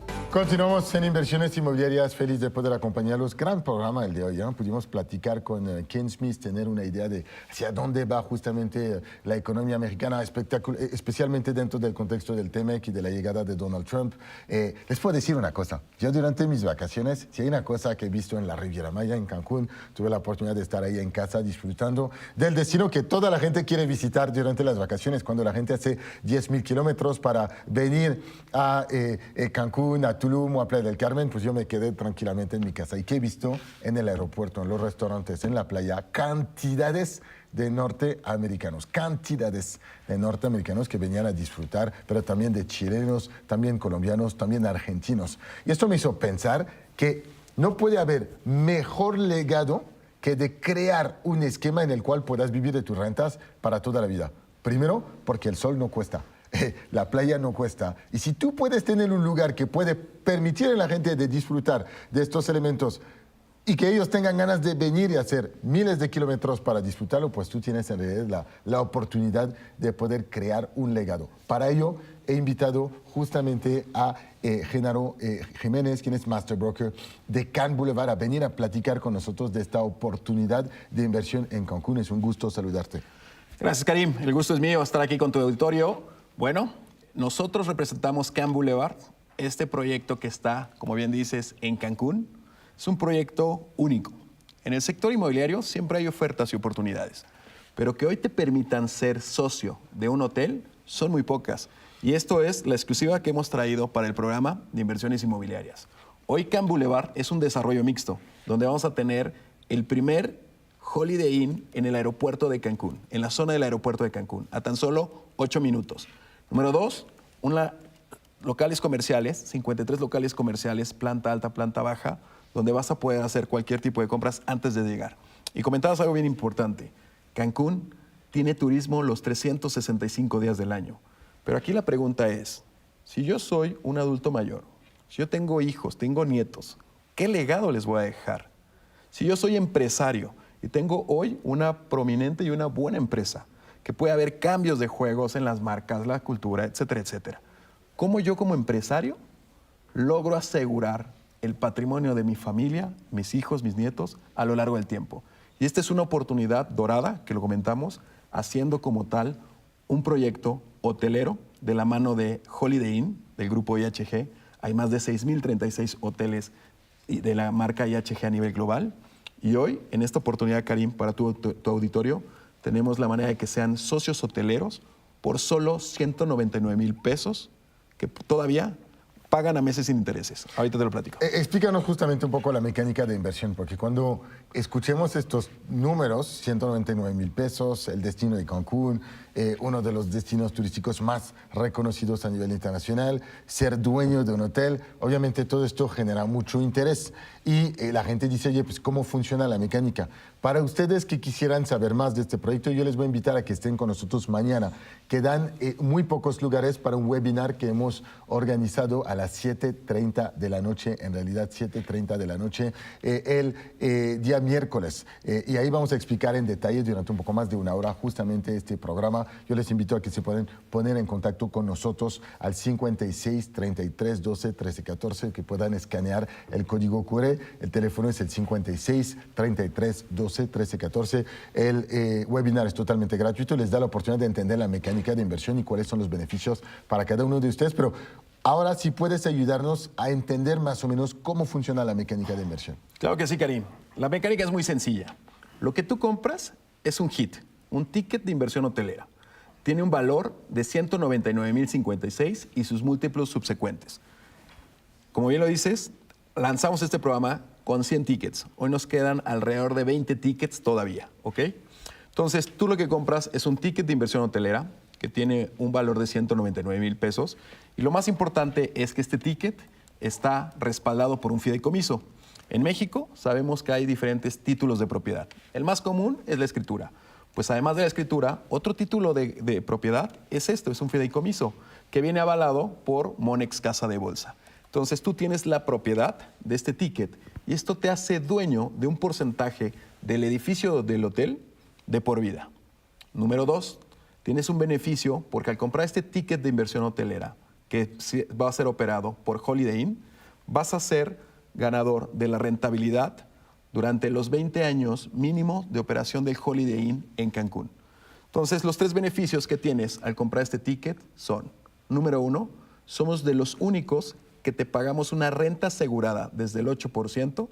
[SPEAKER 2] en Inversiones Inmobiliarias. Feliz de poder acompañarlos. Gran programa el de hoy. Pudimos platicar con Ken Smith, tener una idea de hacia dónde va justamente la economía mexicana, especialmente dentro del contexto del TEMEC y de la llegada de Donald Trump. Les puedo decir una cosa. Yo durante mis vacaciones, si hay una cosa que he visto en la Riviera Maya, en Cancún, tuve la oportunidad de estar ahí en casa disfrutando del destino que toda la gente quiere visitar durante las vacaciones, cuando la gente hace 10,000 kilómetros para venir a Cancún, a Tulum o a Playa del Carmen, pues yo me quedé tranquilamente en mi casa. ¿Y qué he visto en el aeropuerto, en los restaurantes, en la playa? Cantidades de norteamericanos que venían a disfrutar, pero también de chilenos, también colombianos, también argentinos. Y esto me hizo pensar que no puede haber mejor legado que de crear un esquema en el cual puedas vivir de tus rentas para toda la vida. Primero, porque el sol no cuesta. La playa no cuesta. Y si tú puedes tener un lugar que puede permitir a la gente de disfrutar de estos elementos y que ellos tengan ganas de venir y hacer miles de kilómetros para disfrutarlo, pues tú tienes en realidad la oportunidad de poder crear un legado. Para ello, he invitado justamente a Genaro Jiménez, quien es Master Broker de Cannes Boulevard, a venir a platicar con nosotros de esta oportunidad de inversión en Cancún. Es un gusto saludarte.
[SPEAKER 6] Gracias, Karim. El gusto es mío estar aquí con tu auditorio. Bueno, nosotros representamos Cannes Boulevard, este proyecto que está, como bien dices, en Cancún. Es un proyecto único. En el sector inmobiliario siempre hay ofertas y oportunidades, pero que hoy te permitan ser socio de un hotel son muy pocas. Y esto es la exclusiva que hemos traído para el programa de inversiones inmobiliarias. Hoy Cannes Boulevard es un desarrollo mixto, donde vamos a tener el primer Holiday Inn en el aeropuerto de Cancún, en la zona del aeropuerto de Cancún, a tan solo 8 minutos. Número 2, locales comerciales, 53 locales comerciales, planta alta, planta baja, donde vas a poder hacer cualquier tipo de compras antes de llegar. Y comentabas algo bien importante. Cancún tiene turismo los 365 días del año. Pero aquí la pregunta es, si yo soy un adulto mayor, si yo tengo hijos, tengo nietos, ¿qué legado les voy a dejar? Si yo soy empresario y tengo hoy una prominente y una buena empresa, que puede haber cambios de juegos en las marcas, la cultura, etcétera, etcétera. ¿Cómo yo como empresario logro asegurar el patrimonio de mi familia, mis hijos, mis nietos, a lo largo del tiempo? Y esta es una oportunidad dorada, que lo comentamos, haciendo como tal un proyecto hotelero de la mano de Holiday Inn, del grupo IHG. Hay más de 6.036 hoteles de la marca IHG a nivel global. Y hoy, en esta oportunidad, Karim, para tu auditorio, tenemos la manera de que sean socios hoteleros por solo 199,000 pesos, que todavía pagan a meses sin intereses. Ahorita te lo platico.
[SPEAKER 2] Explícanos justamente un poco la mecánica de inversión, porque cuando escuchemos estos números, 199,000 pesos, el destino de Cancún, uno de los destinos turísticos más reconocidos a nivel internacional, ser dueño de un hotel, obviamente todo esto genera mucho interés. Y la gente dice, oye, pues ¿cómo funciona la mecánica? Para ustedes que quisieran saber más de este proyecto, yo les voy a invitar a que estén con nosotros mañana. Quedan muy pocos lugares para un webinar que hemos organizado a las 7:30 de la noche, en realidad 7:30 de la noche, el día miércoles. Y ahí vamos a explicar en detalle durante un poco más de una hora justamente este programa. Yo les invito a que se puedan poner en contacto con nosotros al 56 33 12 13 14, que puedan escanear el código QR. El teléfono es el 56 33 12 13 14. El webinar es totalmente gratuito, les da la oportunidad de entender la mecánica de inversión y cuáles son los beneficios para cada uno de ustedes. Pero ahora sí puedes ayudarnos a entender más o menos cómo funciona la mecánica de inversión.
[SPEAKER 6] Claro que sí, Karim. La mecánica es muy sencilla. Lo que tú compras es un HIT, un ticket de inversión hotelera. Tiene un valor de 199,056 y sus múltiplos subsecuentes. Como bien lo dices, lanzamos este programa con 100 tickets. Hoy nos quedan alrededor de 20 tickets todavía, ¿ok? Entonces, tú lo que compras es un ticket de inversión hotelera que tiene un valor de 199,000 pesos. Y lo más importante es que este ticket está respaldado por un fideicomiso. En México sabemos que hay diferentes títulos de propiedad. El más común es la escritura. Pues además de la escritura, otro título de propiedad es esto, es un fideicomiso, que viene avalado por Monex Casa de Bolsa. Entonces tú tienes la propiedad de este ticket y esto te hace dueño de un porcentaje del edificio del hotel de por vida. Número 2, tienes un beneficio porque al comprar este ticket de inversión hotelera, que va a ser operado por Holiday Inn, vas a ser ganador de la rentabilidad durante los 20 años mínimo de operación del Holiday Inn en Cancún. Entonces, los 3 beneficios que tienes al comprar este ticket son, número 1, somos de los únicos que te pagamos una renta asegurada desde el 8%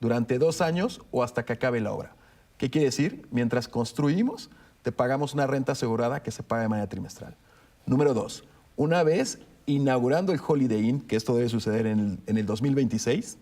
[SPEAKER 6] durante 2 años o hasta que acabe la obra. ¿Qué quiere decir? Mientras construimos, te pagamos una renta asegurada que se paga de manera trimestral. Número 2, una vez inaugurando el Holiday Inn, que esto debe suceder en el 2026,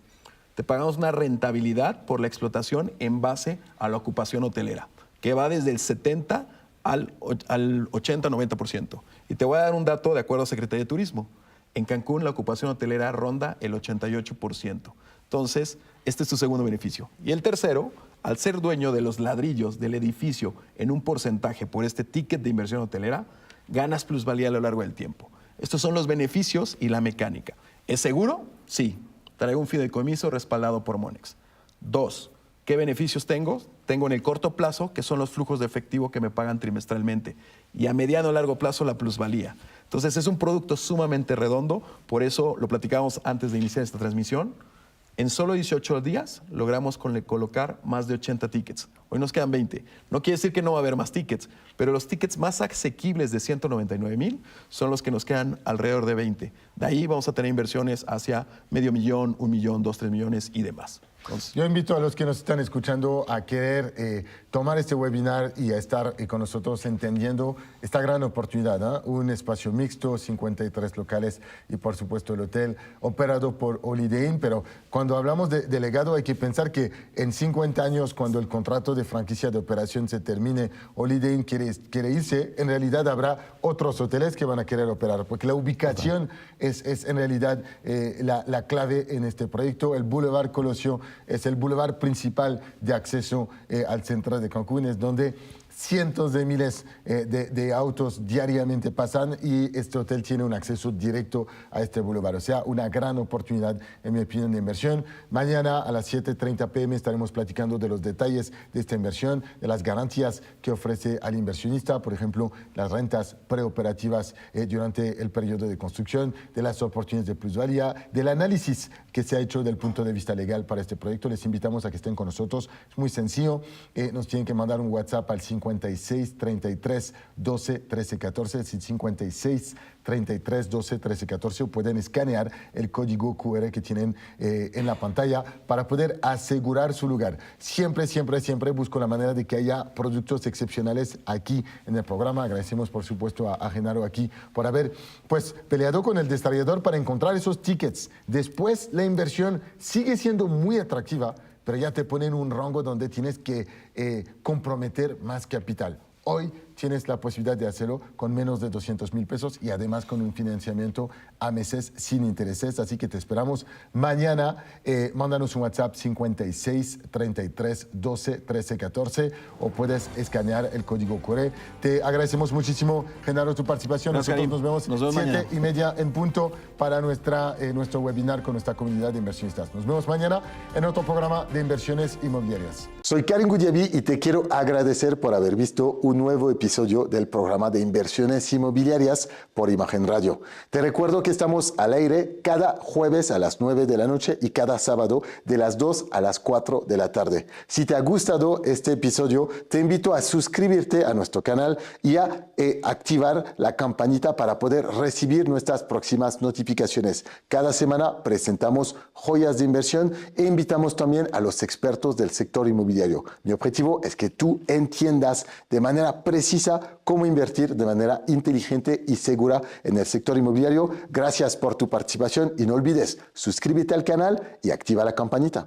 [SPEAKER 6] te pagamos una rentabilidad por la explotación en base a la ocupación hotelera, que va desde el 70 al 80-90%. Y te voy a dar un dato de acuerdo a Secretaría de Turismo. En Cancún la ocupación hotelera ronda el 88%. Entonces, este es tu segundo beneficio. Y el tercero, al ser dueño de los ladrillos del edificio en un porcentaje por este ticket de inversión hotelera, ganas plusvalía a lo largo del tiempo. Estos son los beneficios y la mecánica. ¿Es seguro? Sí. Traigo un fideicomiso respaldado por Monex. 2. ¿Qué beneficios tengo? Tengo en el corto plazo, que son los flujos de efectivo que me pagan trimestralmente, y a mediano o largo plazo la plusvalía. Entonces es un producto sumamente redondo, por eso lo platicábamos antes de iniciar esta transmisión. En solo 18 días logramos colocar más de 80 tickets. Hoy nos quedan 20. No quiere decir que no va a haber más tickets, pero los tickets más asequibles de 199,000 son los que nos quedan alrededor de 20. De ahí vamos a tener inversiones hacia $500,000, 1,000,000, 2, 3 millones y demás. Entonces,
[SPEAKER 2] yo invito a los que nos están escuchando a querer tomar este webinar y a estar con nosotros entendiendo esta gran oportunidad, ¿no? Un espacio mixto, 53 locales y por supuesto el hotel operado por Holiday Inn, pero cuando hablamos de legado hay que pensar que en 50 años, cuando el contrato de franquicia de operación se termine, Holiday Inn quiere irse, en realidad habrá otros hoteles que van a querer operar, porque la ubicación es en realidad la clave en este proyecto. El Boulevard Colosio es el boulevard principal de acceso al centro de Cancún, es donde cientos de miles de autos diariamente pasan y este hotel tiene un acceso directo a este boulevard. O sea, una gran oportunidad, en mi opinión, de inversión. Mañana a las 7:30 p.m. estaremos platicando de los detalles de esta inversión, de las garantías que ofrece al inversionista, por ejemplo, las rentas preoperativas durante el periodo de construcción, de las oportunidades de plusvalía, del análisis que se ha hecho del punto de vista legal para este proyecto. Les invitamos a que estén con nosotros. Es muy sencillo. Nos tienen que mandar un WhatsApp al 56 33 12 13 14, 56 33 12 13 14, o pueden escanear el código QR que tienen en la pantalla para poder asegurar su lugar. Siempre, siempre, siempre busco la manera de que haya productos excepcionales aquí en el programa. Agradecemos, por supuesto, a Genaro aquí por haber peleado con el desarrollador para encontrar esos tickets. Después, la inversión sigue siendo muy atractiva, pero ya te ponen un rango donde tienes que comprometer más capital. Hoy tienes la posibilidad de hacerlo con menos de 200,000 pesos y además con un financiamiento a meses sin intereses. Así que te esperamos mañana. Mándanos un WhatsApp 56 33 12 13 14 o puedes escanear el código QR. Te agradecemos muchísimo, Genaro, tu participación.
[SPEAKER 6] Gracias,
[SPEAKER 2] Nosotros nos vemos 7:30 en punto para nuestro webinar con nuestra comunidad de inversionistas. Nos vemos mañana en otro programa de inversiones inmobiliarias. Soy Karim Goudiaby y te quiero agradecer por haber visto un nuevo episodio del programa de inversiones inmobiliarias por Imagen Radio. Te recuerdo que estamos al aire cada jueves a las 9 de la noche y cada sábado de las 2 a las 4 de la tarde. Si te ha gustado este episodio, te invito a suscribirte a nuestro canal y a activar la campanita para poder recibir nuestras próximas notificaciones. Cada semana presentamos joyas de inversión e invitamos también a los expertos del sector inmobiliario. Mi objetivo es que tú entiendas de manera precisa cómo invertir de manera inteligente y segura en el sector inmobiliario. Gracias por tu participación y no olvides suscríbete al canal y activa la campanita.